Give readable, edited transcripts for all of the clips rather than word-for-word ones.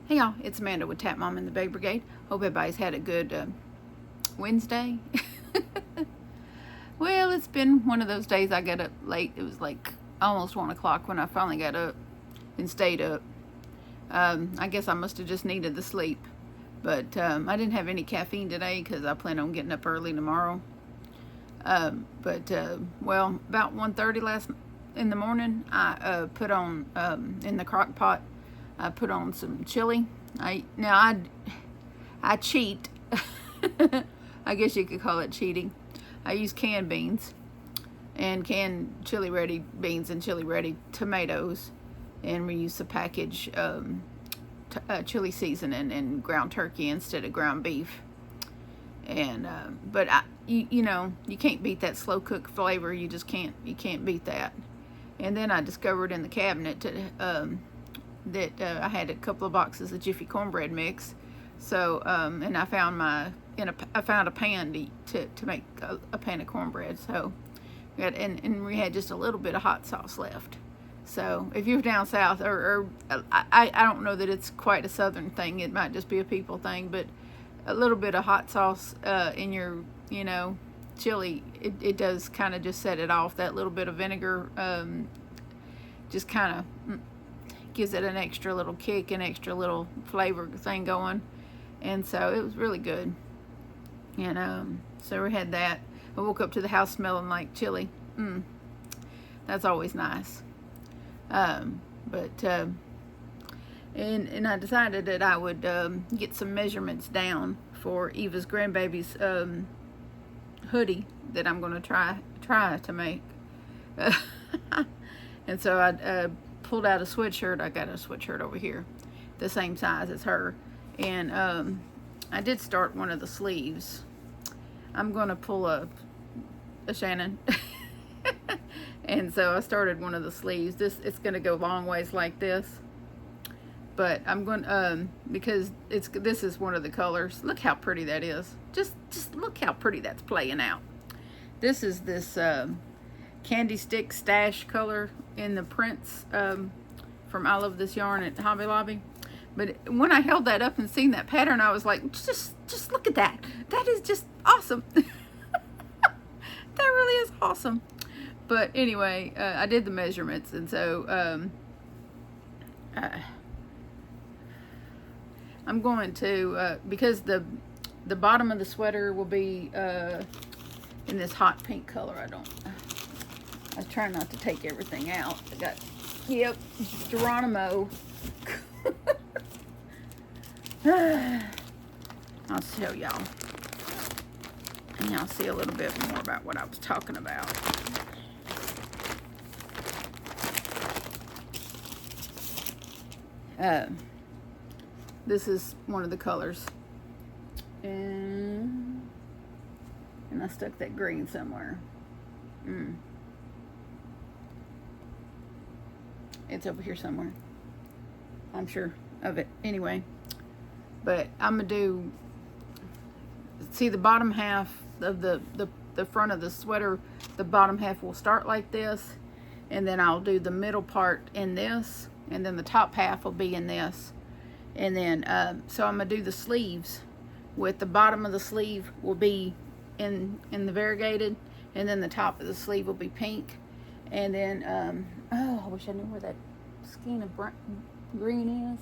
Hey y'all, it's Amanda with Tap Mom and the Baby Brigade. Hope everybody's had a good Wednesday. Well, it's been one of those days I got up late. It was like almost 1 o'clock when I finally got up and stayed up. I guess I must have just needed the sleep. But I didn't have any caffeine today because I plan on getting up early tomorrow. Well, about 1:30 in the morning, I put on, in the crock pot, I put on some chili. I cheat. I guess you could call it cheating. I use canned beans and canned chili ready beans and chili ready tomatoes, and we use the package chili seasoning and ground turkey instead of ground beef. And but you know, you can't beat that slow cook flavor. You just can't. You can't beat that. And then I discovered in the cabinet that I had a couple of boxes of Jiffy cornbread mix. So and I found I found a pan to make a pan of cornbread. So and we had just a little bit of hot sauce left. So if you're down south, or I don't know that it's quite a southern thing. It might just be a people thing, but a little bit of hot sauce in your, you know, chili, it does kind of just set it off. That little bit of vinegar just kind of gives it an extra little kick, an extra little flavor thing going. And so it was really good. And so we had that. I woke up to the house smelling like chili. That's always nice. And I decided that I would get some measurements down for Eva's grandbaby's hoodie that I'm going to try to make. And so I pulled out a sweatshirt. I got a sweatshirt over here, the same size as her. And I did start one of the sleeves. I'm going to pull a Shannon. And so I started one of the sleeves. It's going to go long ways like this. But I'm going because this is one of the colors. Look how pretty that is. Just look how pretty that's playing out. This is this candy stick stash color in the prints from I Love This Yarn at Hobby Lobby. But when I held that up and seen that pattern, I was like, just look at that. That is just awesome. That really is awesome. But anyway, I did the measurements, and so I'm going to, because the bottom of the sweater will be in this hot pink color. I try not to take everything out. I got, yep, Geronimo. I'll show y'all. And y'all see a little bit more about what I was talking about. This is one of the colors. And I stuck that green somewhere. It's over here somewhere. I'm sure of it. Anyway, but I'm gonna do, see the bottom half of the front of the sweater, the bottom half will start like this, and then I'll do the middle part in this, and then the top half will be in this. And then so I'm gonna do the sleeves with the bottom of the sleeve will be in the variegated, and then the top of the sleeve will be pink. And then oh, I wish I knew where that skein of green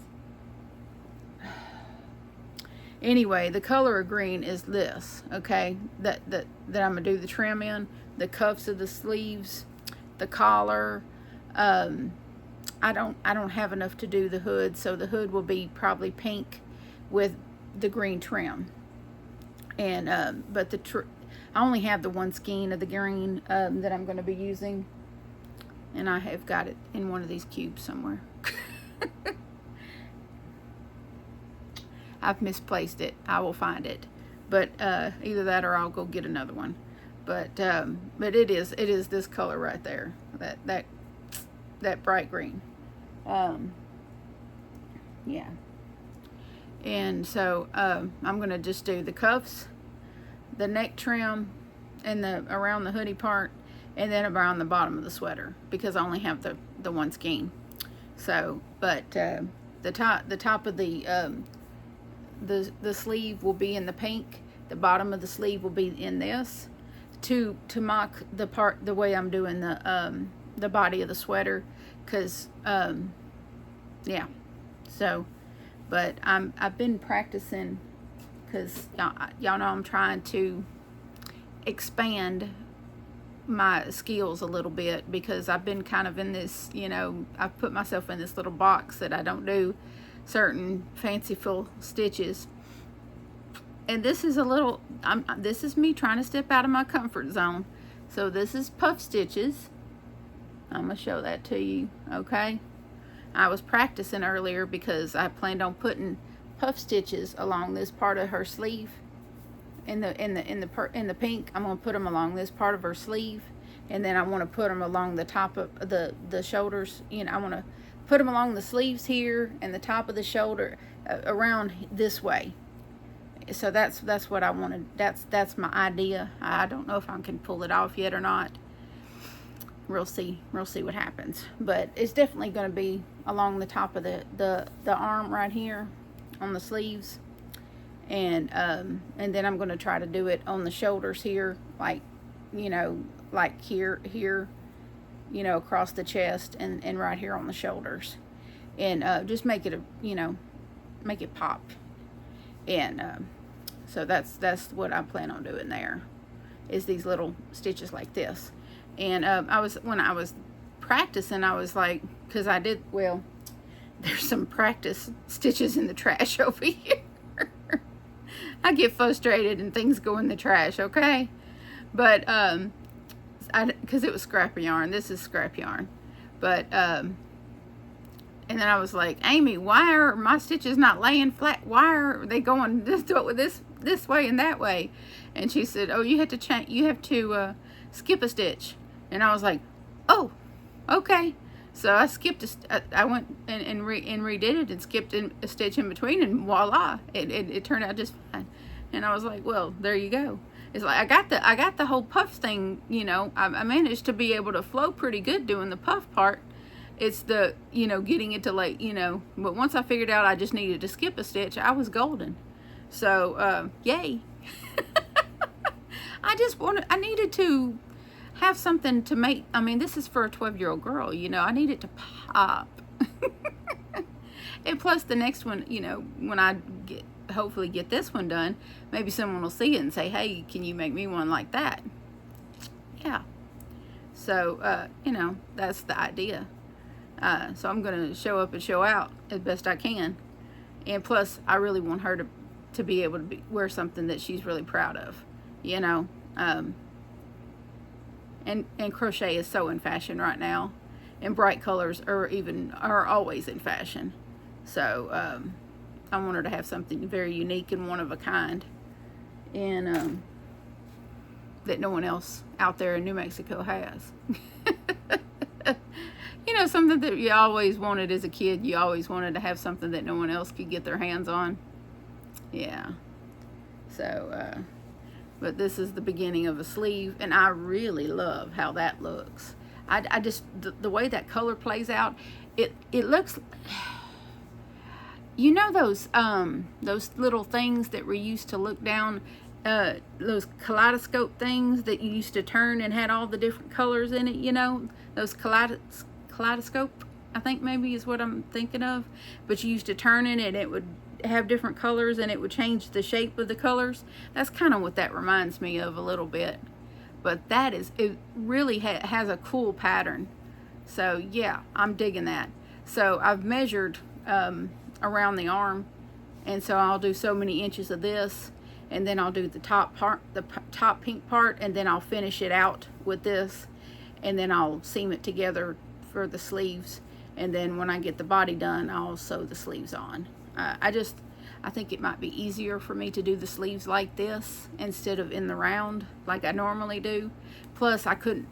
is. Anyway, the color of green is this, okay, that I'm gonna do the trim in, the cuffs of the sleeves, the collar. I don't have enough to do the hood, so the hood will be probably pink with the green trim. And but I only have the one skein of the green that I'm going to be using, and I have got it in one of these cubes somewhere. I've misplaced it. I will find it, but either that or I'll go get another one. But it is this color right there, that bright green. Yeah. And so I'm gonna just do the cuffs, the neck trim, and around the hoodie part, and then around the bottom of the sweater, because I only have the one skein. So, but the top of the sleeve will be in the pink. The bottom of the sleeve will be in this, to mock the way I'm doing the body of the sweater, because yeah. So, but I've been practicing, because y'all know I'm trying to expand my skills a little bit, because I've been kind of in this, you know, I've put myself in this little box that I don't do certain fanciful stitches. And this is a little, this is me trying to step out of my comfort zone. So this is puff stitches. I'm going to show that to you, okay? I was practicing earlier because I planned on putting puff stitches along this part of her sleeve. In the pink, I'm going to put them along this part of her sleeve, and then I want to put them along the top of the shoulders. You know, I want to put them along the sleeves here and the top of the shoulder, around this way. So that's what I wanted. That's my idea. I don't know if I can pull it off yet or not. We'll see what happens. But it's definitely going to be along the top of the arm right here on the sleeves. And then I'm going to try to do it on the shoulders here, like, you know, like here, you know, across the chest, and right here on the shoulders, and just make it make it pop. And so that's what I plan on doing there, is these little stitches like this. And when I was practicing, I was like, because there's some practice stitches in the trash over here. I get frustrated and things go in the trash, okay? But because it was scrap yarn. This is scrap yarn. But and then I was like, Amy, why are my stitches not laying flat? Why are they going this way and that way? And she said, oh, you have to change. You have to skip a stitch. And I was like, oh, okay. So I skipped I went and redid it and skipped a stitch in between, and voila, it turned out just fine. And I was like, well, there you go. It's like I got the whole puff thing, you know. I managed to be able to flow pretty good doing the puff part. It's the, you know, getting it to, like, you know, but once I figured out I just needed to skip a stitch, I was golden. So yay. I needed to have something to make. I mean, this is for a 12-year-old girl, you know. I need it to pop. And plus the next one, you know, when I hopefully get this one done, maybe someone will see it and say, hey, can you make me one like that? Yeah. So you know, that's the idea. So I'm gonna show up and show out as best I can. And plus I really want her to be able to wear something that she's really proud of, you know. And crochet is so in fashion right now, and bright colors are always in fashion. So I want her to have something very unique and one of a kind, and that no one else out there in New Mexico has. You know, something that you always wanted as a kid. You always wanted to have something that no one else could get their hands on. Yeah. So but this is the beginning of a sleeve, and I really love how that looks. I just, the way that color plays out, it looks, you know, those little things that we used to look down, those kaleidoscope things that you used to turn and had all the different colors in it, you know, those kaleidoscope, I think maybe is what I'm thinking of. But you used to turn it and it would have different colors, and it would change the shape of the colors. That's kind of what that reminds me of a little bit. But that is, it really has a cool pattern. So yeah, I'm digging that. So I've measured around the arm, and so I'll do so many inches of this, and then I'll do the top part, the top pink part, and then I'll finish it out with this, and then I'll seam it together for the sleeves, and then when I get the body done, I'll sew the sleeves on. I think it might be easier for me to do the sleeves like this instead of in the round like I normally do. Plus I couldn't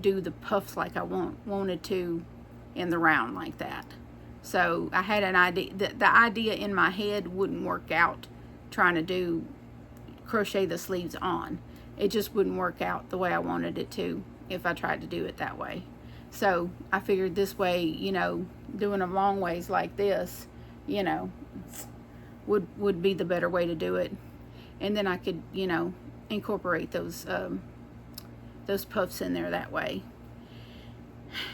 do the puffs like I wanted to in the round like that. So I had an idea, the idea in my head wouldn't work out trying to crochet the sleeves on. It just wouldn't work out the way I wanted it to if I tried to do it that way. So I figured this way, you know, doing them long ways like this, you know, would be the better way to do it. And then I could, you know, incorporate those puffs in there that way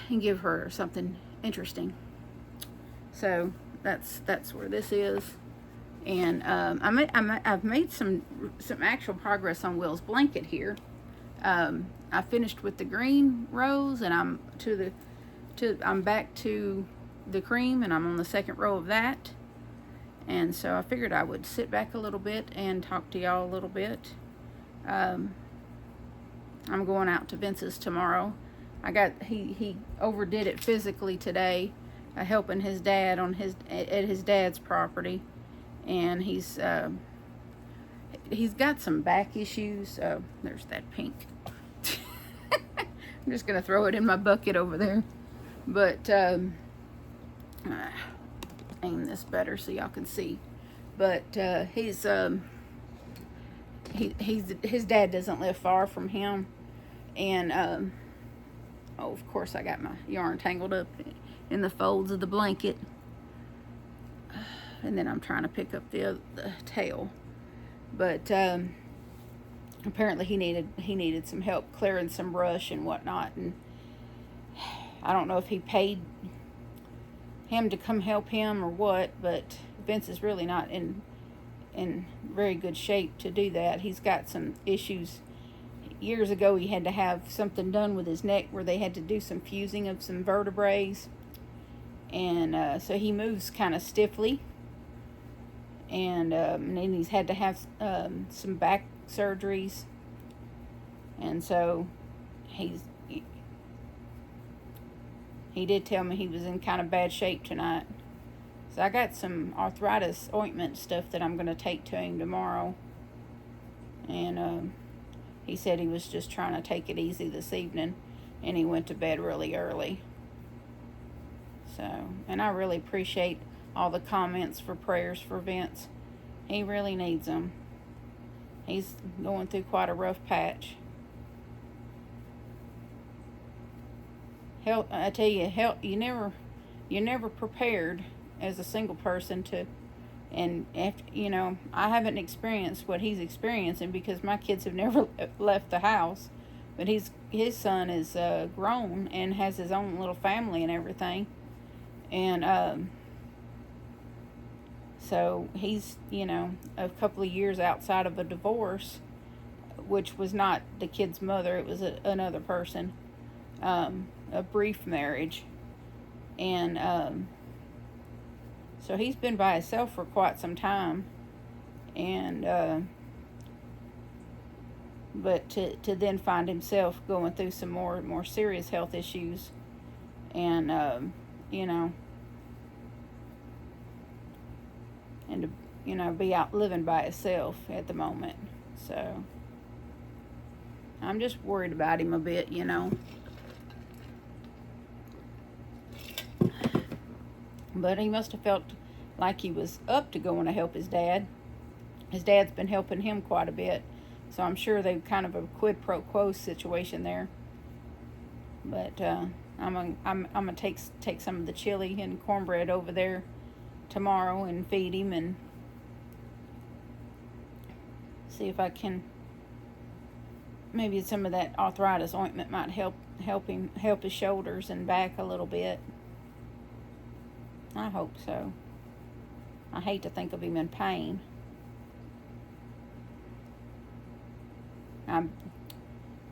and give her something interesting. So that's where this is. And I've made some actual progress on Will's blanket here. I finished with the green rows, and I'm back to the cream, and I'm on the second row of that. And so I figured I would sit back a little bit and talk to y'all a little bit. I'm going out to Vince's tomorrow. He overdid it physically today, helping his dad at his dad's property, and he's got some back issues. There's that pink. I'm just gonna throw it in my bucket over there, but aim this better so y'all can see. But his dad doesn't live far from him, and oh, of course I got my yarn tangled up in the folds of the blanket, and then I'm trying to pick up the tail. But apparently he needed some help clearing some brush and whatnot, and I don't know if he paid him to come help him or what, but Vince is really not in very good shape to do that. He's got some issues. Years ago he had to have something done with his neck where they had to do some fusing of some vertebrae, and so he moves kind of stiffly, and then he's had to have some back surgeries, and so he did tell me he was in kind of bad shape tonight. So I got some arthritis ointment stuff that I'm going to take to him tomorrow, and he said he was just trying to take it easy this evening, and he went to bed really early. So, and I really appreciate all the comments for prayers for Vince. He really needs them. He's going through quite a rough patch. Help, I tell you, help, you're never prepared as a single person to, and after, you know, I haven't experienced what he's experiencing because my kids have never left the house, but his son is grown and has his own little family and everything, and so he's, you know, a couple of years outside of a divorce, which was not the kid's mother, it was another person, a brief marriage, and so he's been by himself for quite some time, and but to then find himself going through some more serious health issues, and you know, and to, you know, be out living by himself at the moment. So I'm just worried about him a bit, you know. But he must have felt like he was up to going to help his dad. His dad's been helping him quite a bit, so I'm sure they've kind of a quid pro quo situation there. But I'm gonna take some of the chili and cornbread over there tomorrow and feed him, and see if I can, maybe some of that arthritis ointment might help his shoulders and back a little bit. I hope so. I hate to think of him in pain.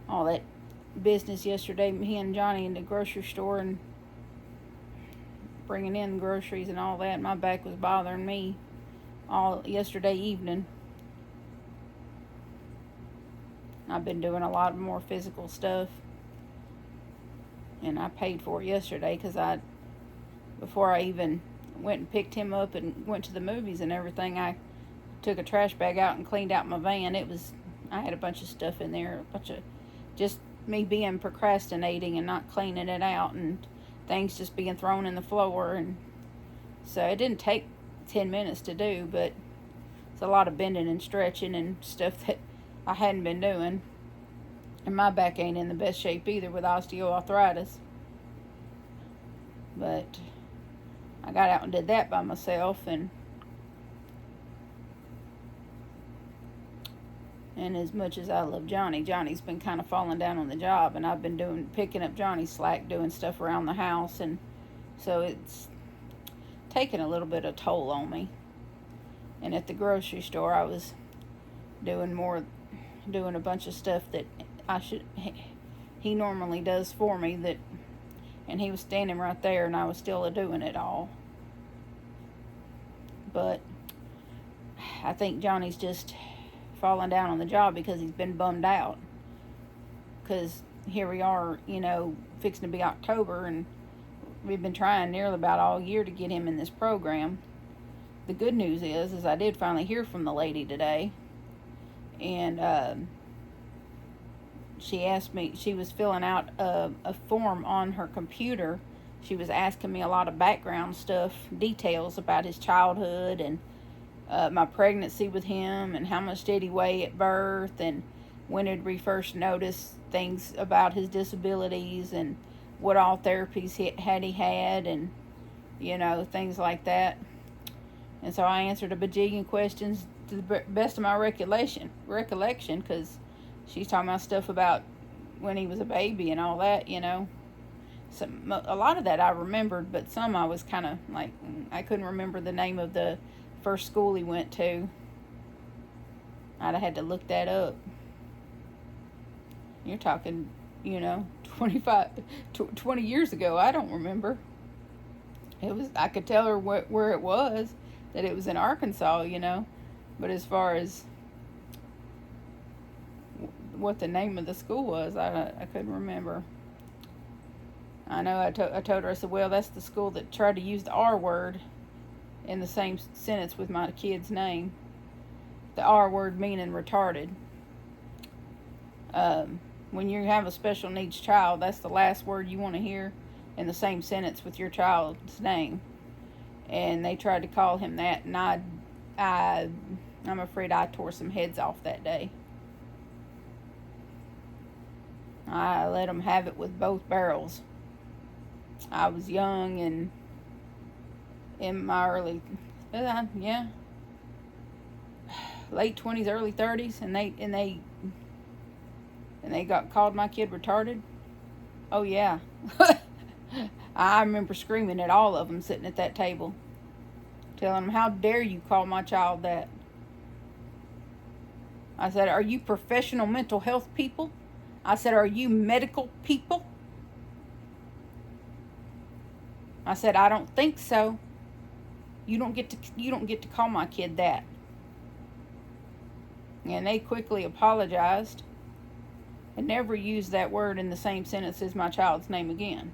All that business yesterday, he and Johnny in the grocery store and bringing in groceries and all that, my back was bothering me all yesterday evening. I've been doing a lot more physical stuff, and I paid for it yesterday because before I even went and picked him up and went to the movies and everything, I took a trash bag out and cleaned out my van. I had a bunch of stuff in there, a bunch of just me being procrastinating and not cleaning it out, and things just being thrown in the floor, and so it didn't take 10 minutes to do, but it's a lot of bending and stretching and stuff that I hadn't been doing, and my back ain't in the best shape either with osteoarthritis. But I got out and did that by myself, and as much as I love Johnny, Johnny's been kind of falling down on the job, and I've been picking up Johnny's slack, doing stuff around the house, and so it's taking a little bit of toll on me. And at the grocery store, I was doing a bunch of stuff that he normally does for me, and he was standing right there, and I was still doing it all. But I think Johnny's just falling down on the job because he's been bummed out. Because here we are, fixing to be October, and we've been trying nearly about all year to get him in this program. The good news is I did finally hear from the lady today, and she asked me, she was filling out a form on her computer. She was asking me a lot of background stuff, details about his childhood, and my pregnancy with him, and how much did he weigh at birth, and when did we first notice things about his disabilities, and what all therapies he had, and things like that. And so I answered a bajillion questions to the best of my recollection, because she's talking about stuff about when he was a baby and all that, a lot of that I remembered, but some I was kind of like, I couldn't remember the name of the first school he went to. I'd have had to look that up. You're talking, 20 years ago. I don't remember. I could tell her where it was, that it was in Arkansas, but as far as what the name of the school was, I couldn't remember. I know I told her, I said, well, that's the school that tried to use the R word in the same sentence with my kid's name. The R word meaning retarded. When you have a special needs child, that's the last word you want to hear in the same sentence with your child's name. And they tried to call him that, and I'm afraid I tore some heads off that day. I let them have it with both barrels. I was young and in my late 20s, early 30s, and they called my kid retarded. Oh yeah. I remember screaming at all of them sitting at that table, telling them, how dare you call my child that? I said, are you professional mental health people? I said, are you medical people? I said, I don't think so. You don't get to call my kid that. And they quickly apologized and never used that word in the same sentence as my child's name again.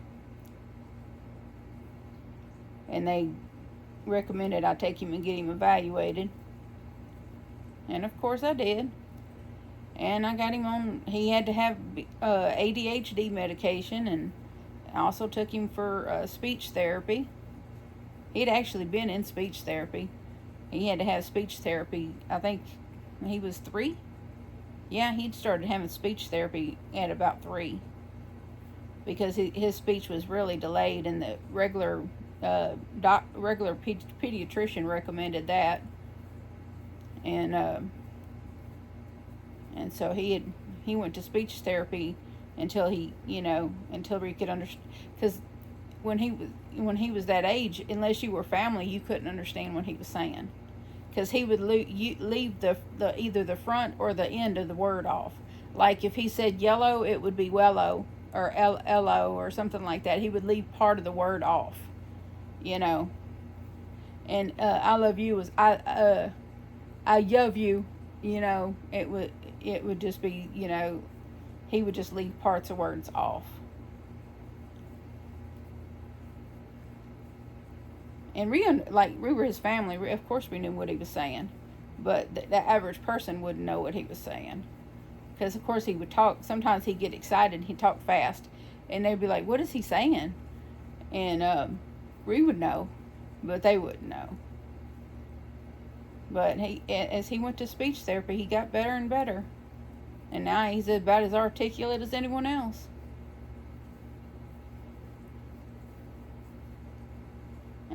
And they recommended I take him and get him evaluated. And of course I did. And I got him on, he had to have ADHD medication, and I also took him for speech therapy. He'd actually been in speech therapy. He had to have speech therapy, I think he was 3. Yeah, he'd started having speech therapy at about 3. Because his speech was really delayed, and the regular pediatrician recommended that. And so he went to speech therapy until he could understand, because when he was that age, unless you were family, you couldn't understand what he was saying, because he would leave the either the front or the end of the word off. Like if he said yellow, it would be wellow, or lo, or something like that. He would leave part of the word off, and I love you was I love you, it would just be, he would just leave parts of words off. And we were his family, of course we knew what he was saying, but the average person wouldn't know what he was saying, because of course he would talk, sometimes he'd get excited, he'd talk fast, and they'd be like, what is he saying? And we would know, but they wouldn't know. But as he went to speech therapy, he got better and better. And now he's about as articulate as anyone else.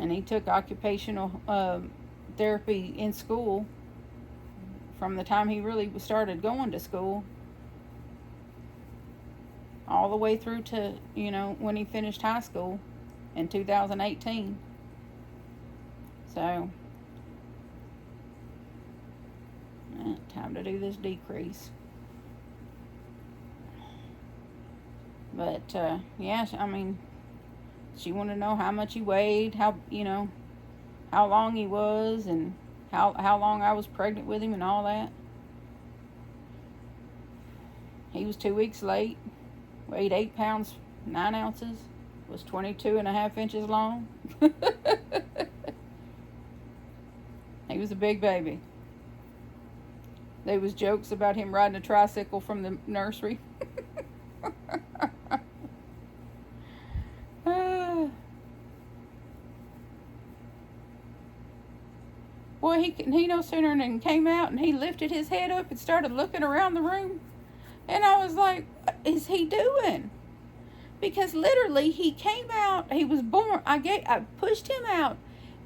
And he took occupational therapy in school from the time he really started going to school all the way through to, you know, when he finished high school in 2018. So, time to do this decrease. But, yeah, I mean, she wanted to know how much he weighed, how, you know, how long he was, and how long I was pregnant with him and all that. He was 2 weeks late, weighed 8 pounds, 9 ounces, was 22.5 inches long. He was a big baby. There was jokes about him riding a tricycle from the nursery. Boy, he no sooner than came out and he lifted his head up and started looking around the room. And I was like, what is he doing? Because literally he came out, he was born, I pushed him out,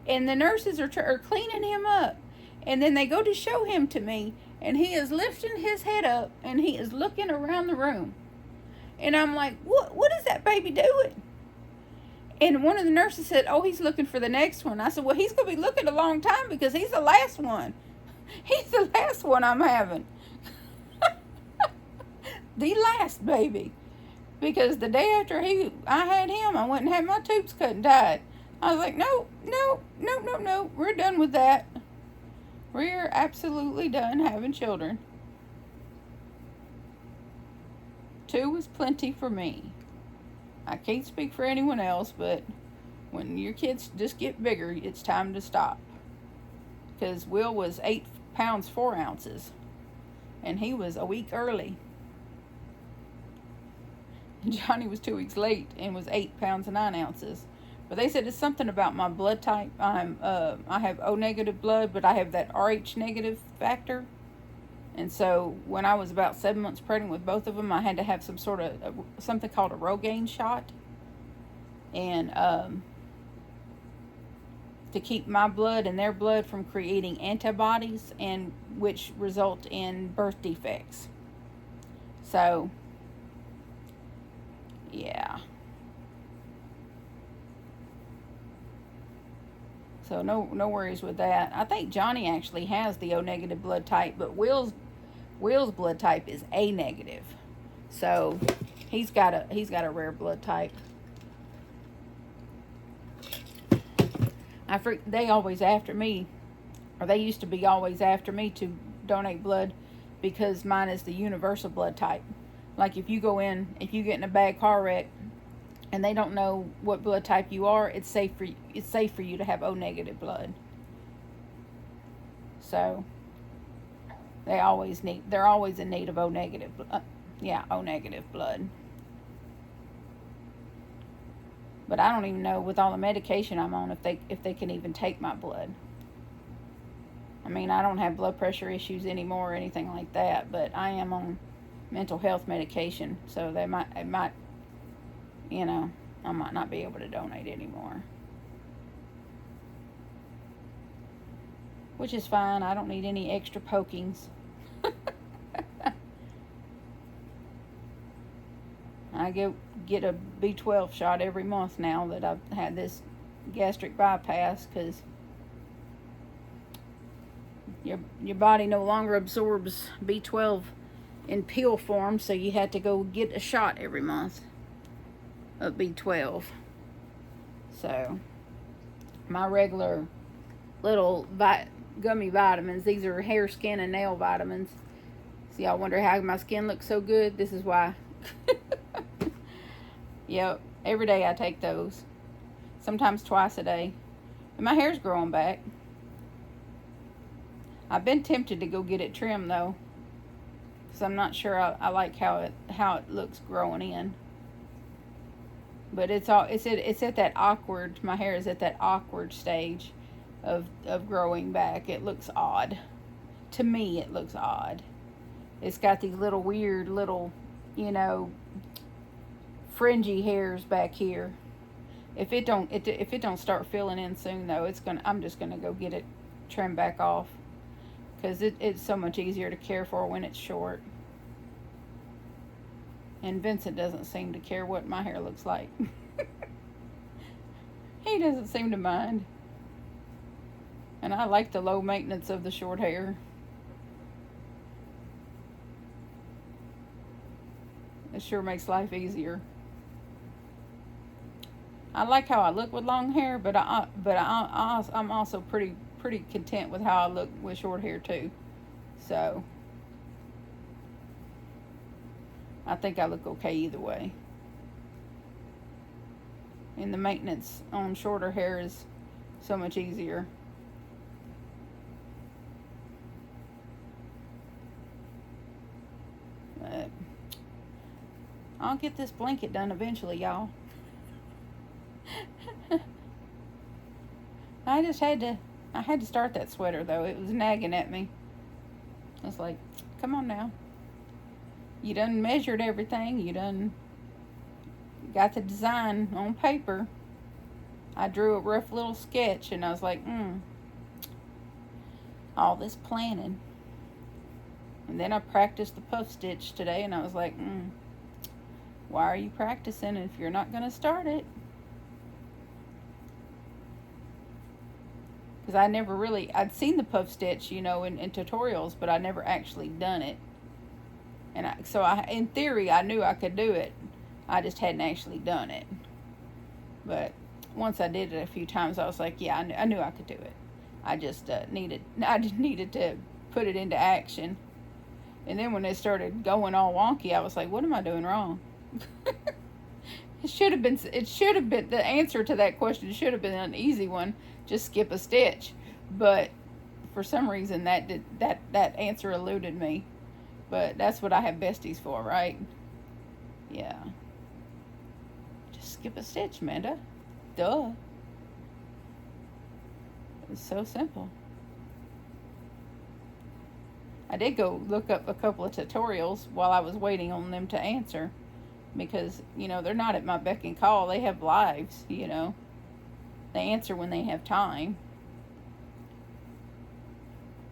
and the nurses are cleaning him up. And then they go to show him to me, and he is lifting his head up and he is looking around the room. And I'm like, what is that baby doing? And one of the nurses said, oh, he's looking for the next one. I said, well, he's going to be looking a long time because he's the last one. He's the last one I'm having. The last baby. Because the day after I had him, I went and had my tubes cut and tied. I was like, no. We're done with that. We're absolutely done having children. 2 was plenty for me. I can't speak for anyone else, but when your kids just get bigger, it's time to stop. Because Will was 8 pounds 4 ounces, and he was a week early. And Johnny was 2 weeks late and was 8 pounds 9 ounces. But they said it's something about my blood type. I have O negative blood, but I have that RH negative factor. And so when I was about 7 months pregnant with both of them, I had to have some sort of something called a Rogaine shot, and to keep my blood and their blood from creating antibodies, and which result in birth defects. So yeah. So no worries with that. I think Johnny actually has the O negative blood type, but Will's blood type is A negative. So he's got a rare blood type. They always after me, or they used to be always after me to donate blood, because mine is the universal blood type. Like if you get in a bad car wreck and they don't know what blood type you are, it's safe for you to have O negative blood. So they're always in need of O negative blood. But I don't even know, with all the medication I'm on, if they can even take my blood. I mean, I don't have blood pressure issues anymore or anything like that, but I am on mental health medication, so it might, you know, I might not be able to donate anymore. Which is fine. I don't need any extra pokings. I get a B12 shot every month now that I've had this gastric bypass, because your body no longer absorbs B12 in pill form, so you had to go get a shot every month of B12. So my regular little gummy vitamins, these are hair, skin, and nail vitamins. See, I wonder how my skin looks so good. This is why. Yep, every day I take those. Sometimes twice a day. And my hair's growing back. I've been tempted to go get it trimmed though, because I'm not sure I like how it looks growing in. But it's at that awkward. My hair is at that awkward stage of growing back. It looks odd. To me, it looks odd. It's got these little weird little, fringy hairs back here. If it don't start filling in soon though, I'm just gonna go get it trimmed back off, because it's so much easier to care for when it's short. And Vincent doesn't seem to care what my hair looks like. He doesn't seem to mind. And I like the low maintenance of the short hair. It sure makes life easier. I like how I look with long hair, but I'm also pretty content with how I look with short hair too. So I think I look okay either way. And the maintenance on shorter hair is so much easier. But I'll get this blanket done eventually, y'all. I had to start that sweater though. It was nagging at me. I was like, come on now. You done measured everything. You done got the design on paper. I drew a rough little sketch and I was like, all this planning. And then I practiced the puff stitch today and I was like, why are you practicing if you're not going to start it? Because I'd seen the puff stitch, in tutorials, but I never actually done it. And in theory, I knew I could do it. I just hadn't actually done it. But once I did it a few times, I was like, yeah, I knew I could do it. I just needed to put it into action. And then when it started going all wonky, I was like, what am I doing wrong? It should have been, the answer to that question should have been an easy one. Just skip a stitch. But for some reason that answer eluded me. But that's what I have besties for, right? Yeah. Just skip a stitch, Amanda. Duh. It's so simple. I did go look up a couple of tutorials while I was waiting on them to answer. Because, they're not at my beck and call. They have lives, They answer when they have time.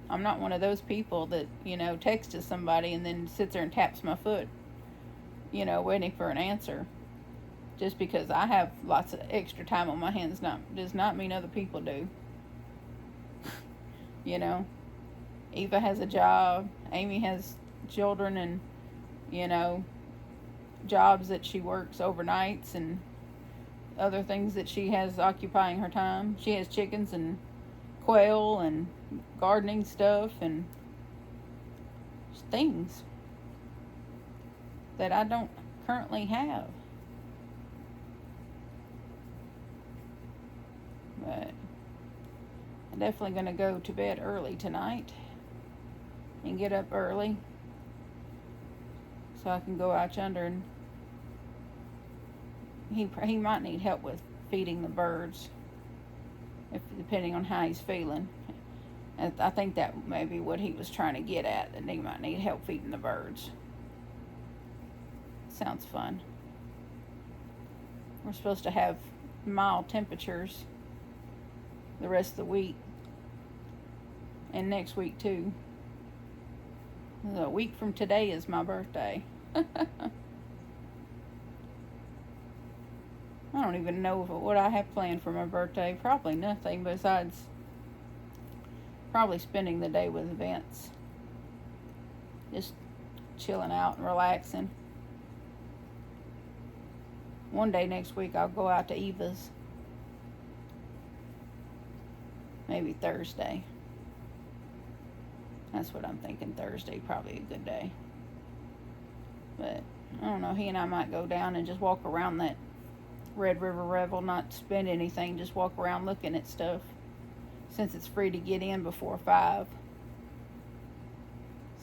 I'm not one of those people that, texts somebody and then sits there and taps my foot, waiting for an answer. Just because I have lots of extra time on my hands does not mean other people do. Eva has a job. Amy has children and, jobs that she works overnights and other things that she has occupying her time. She has chickens and quail and gardening stuff and things that I don't currently have. But I'm definitely going to go to bed early tonight and get up early so I can go out yonder, and he might need help with feeding the birds, depending on how he's feeling. And I think that may be what he was trying to get at, that he might need help feeding the birds. Sounds fun. We're supposed to have mild temperatures the rest of the week, and next week too. A week from today is my birthday. I don't even know what I have planned for my birthday. Probably nothing besides probably spending the day with Vince. Just chilling out and relaxing. One day next week I'll go out to Eva's. Maybe Thursday. That's what I'm thinking. Thursday, probably a good day. But I don't know. He and I might go down and just walk around that Red River Revel, not spend anything, just walk around looking at stuff, since it's free to get in before 5.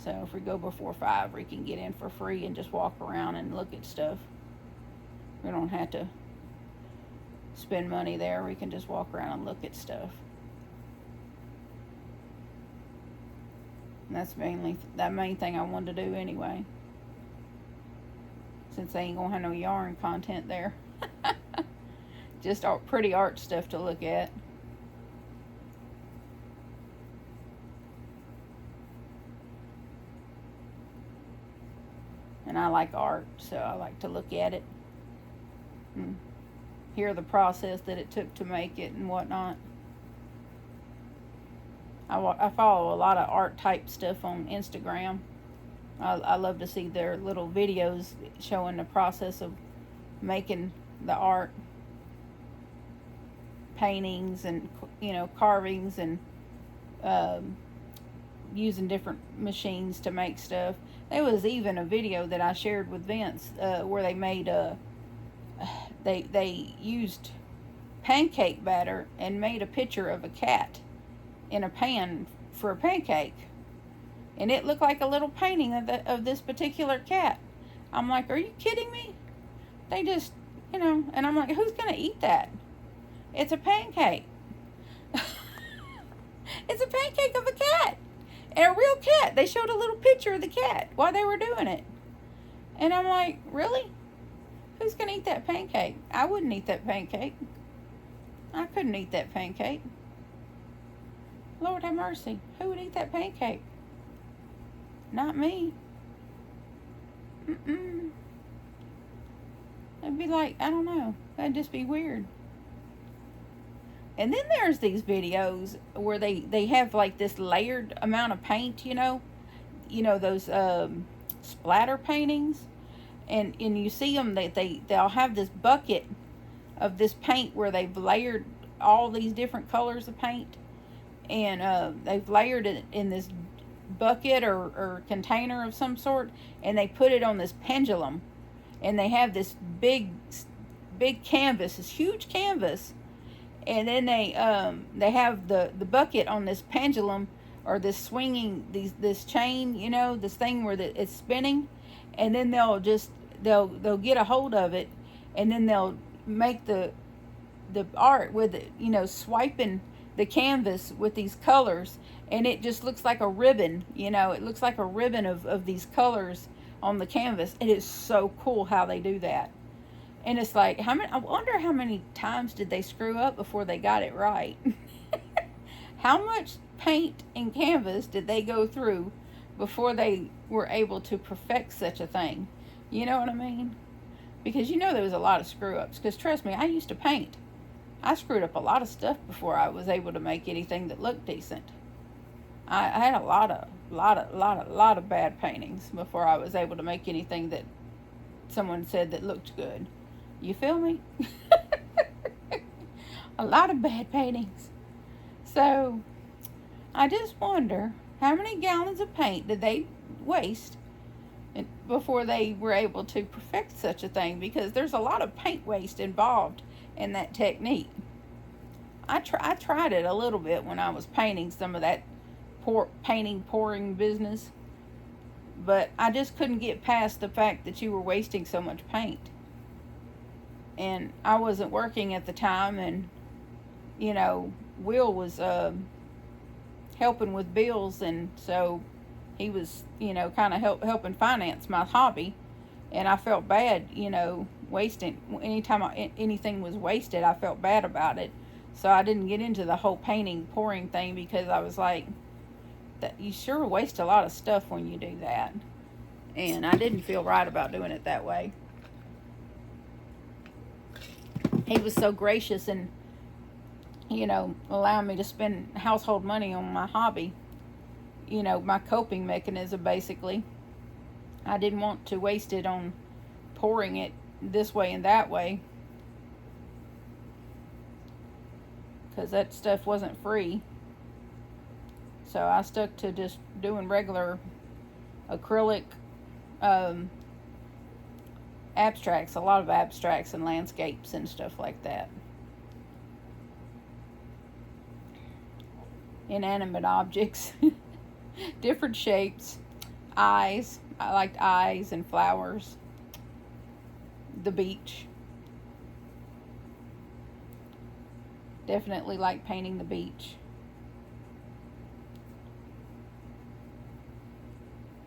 So if we go before 5, we can get in for free and just walk around and look at stuff. We don't have to spend money there. We can just walk around and look at stuff. And that's the main thing I wanted to do anyway, since they ain't gonna have no yarn content there. Just pretty art stuff to look at. And I like art, so I like to look at it and hear the process that it took to make it and whatnot. I follow a lot of art type stuff on Instagram. I love to see their little videos showing the process of making the art, paintings, and carvings, and using different machines to make stuff. There was even a video that I shared with Vince where they made they used pancake batter and made a picture of a cat in a pan for a pancake, and it looked like a little painting of this particular cat. I'm like, are you kidding me? They just, and I'm like, who's gonna eat that? It's a pancake. It's a pancake of a cat, and a real cat. They showed a little picture of the cat while they were doing it, and I'm like, really? Who's gonna eat that pancake? I wouldn't eat that pancake. I couldn't eat that pancake. Lord have mercy. Who would eat that pancake? Not me. It'd be like, I don't know. That'd just be weird. And then there's these videos where they have like this layered amount of paint, those splatter paintings. And you see them, they'll have this bucket of this paint where they've layered all these different colors of paint. And they've layered it in this bucket or container of some sort, and they put it on this pendulum, and they have this big canvas, this huge canvas, and then they have the bucket on this pendulum, or this swinging this chain, this thing where it's spinning, and then they'll get a hold of it, and then they'll make the art with it, swiping the canvas with these colors, and it just looks like a ribbon. It looks like a ribbon of these colors on the canvas. It is so cool how they do that. And it's like, I wonder how many times did they screw up before they got it right? How much paint and canvas did they go through before they were able to perfect such a thing? You know what I mean? Because there was a lot of screw ups. Because trust me, I used to paint. I screwed up a lot of stuff before I was able to make anything that looked decent. I had a lot of bad paintings before I was able to make anything that someone said that looked good. You feel me? A lot of bad paintings. So I just wonder how many gallons of paint did they waste before they were able to perfect such a thing, because there's a lot of paint waste involved in that technique. I tried it a little bit when I was painting some of that pouring business, but I just couldn't get past the fact that you were wasting so much paint. And I wasn't working at the time, and Will was helping with bills, and so he was kind of helping finance my hobby, and I felt bad wasting. Anytime anything was wasted, I felt bad about it. So I didn't get into the whole pouring thing, because I was like, that you sure waste a lot of stuff when you do that, and I didn't feel right about doing it that way. He was so gracious and allowing me to spend household money on my hobby, my coping mechanism, basically. I didn't want to waste it on pouring it this way and that way, because that stuff wasn't free. So I stuck to just doing regular acrylic abstracts, a lot of abstracts and landscapes and stuff like that. Inanimate objects, different shapes, eyes. I liked eyes and flowers. The beach. Definitely like painting the beach.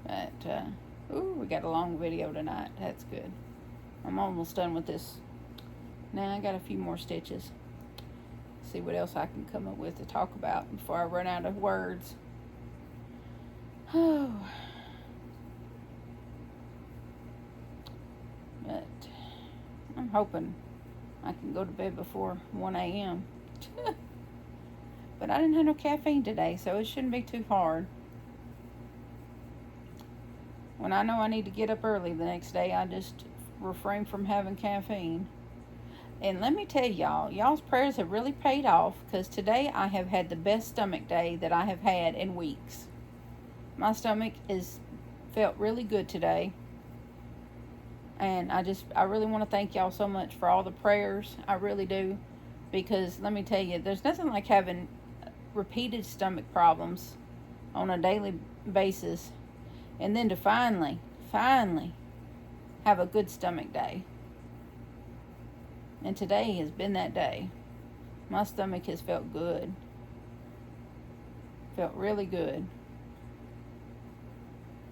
But, ooh, we got a long video tonight. That's good. I'm almost done with this Now I got a few more stitches. See what else I can come up with to talk about before I run out of words. Oh. But I'm hoping I can go to bed before 1 a.m. But I didn't have no caffeine today, so it shouldn't be too hard. When I know I need to get up early the next day, I just refrain from having caffeine. And let me tell y'all, y'all's prayers have really paid off, because today I have had the best stomach day that I have had in weeks. My stomach felt really good today. And I really want to thank y'all so much for all the prayers. I really do. Because let me tell you, there's nothing like having repeated stomach problems on a daily basis. And then to finally have a good stomach day. And today has been that day. My stomach has felt good. Felt really good.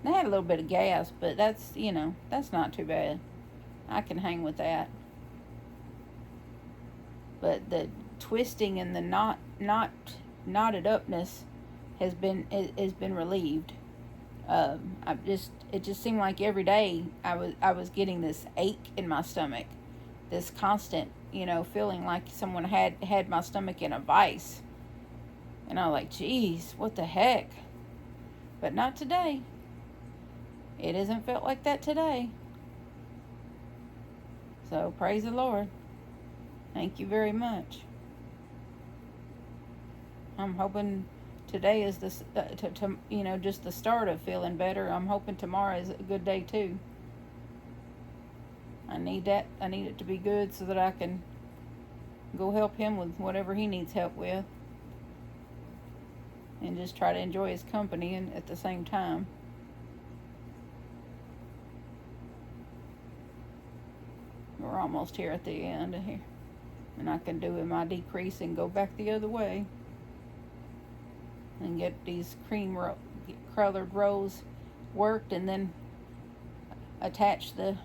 I had a little bit of gas, but that's not too bad. I can hang with that. But the twisting and the knotted upness has been relieved. It just seemed like every day I was getting this ache in my stomach, this constant, feeling like someone had my stomach in a vice. And I was like, geez, what the heck? But not today. It hasn't felt like that today. So praise the Lord. Thank you very much. I'm hoping today is just the start of feeling better. I'm hoping tomorrow is a good day too. I need that. I need it to be good so that I can go help him with whatever he needs help with. And just try to enjoy his company and at the same time. We're almost here at the end here. And I can do my decrease and go back the other way. And get these cream colored rows worked, and then attach the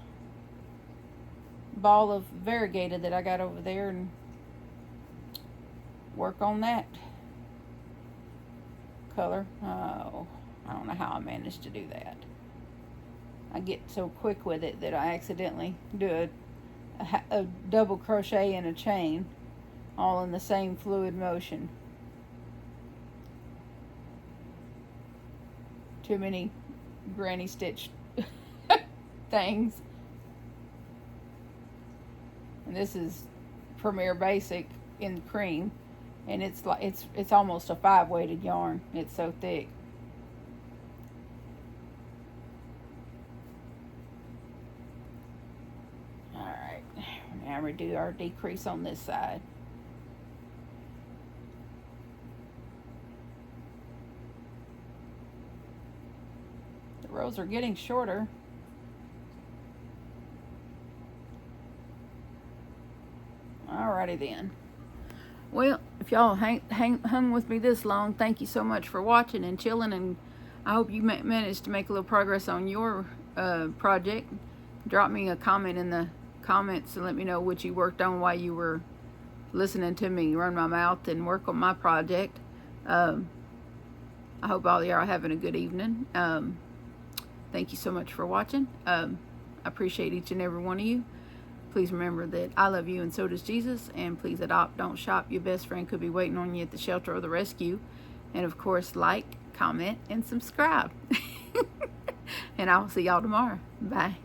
ball of variegated that I got over there and work on that color. Oh, I don't know how I managed to do that. I get so quick with it that I accidentally do a double crochet and a chain all in the same fluid motion. Too many granny stitch things. And this is Premier Basic in cream, and it's almost a 5-weighted yarn. It's so thick. All right, now we do our decrease on this side. Rows are getting shorter. Alrighty then. Well, if y'all hung with me this long, thank you so much for watching and chilling, and I hope you managed to make a little progress on your project. Drop me a comment in the comments and let me know what you worked on while you were listening to me run my mouth and work on my project. I hope all of y'all are having a good evening. Thank you so much for watching. I appreciate each and every one of you. Please remember that I love you and so does Jesus. And please adopt, don't shop. Your best friend could be waiting on you at the shelter or the rescue. And of course, like, comment, and subscribe. And I will see y'all tomorrow. Bye.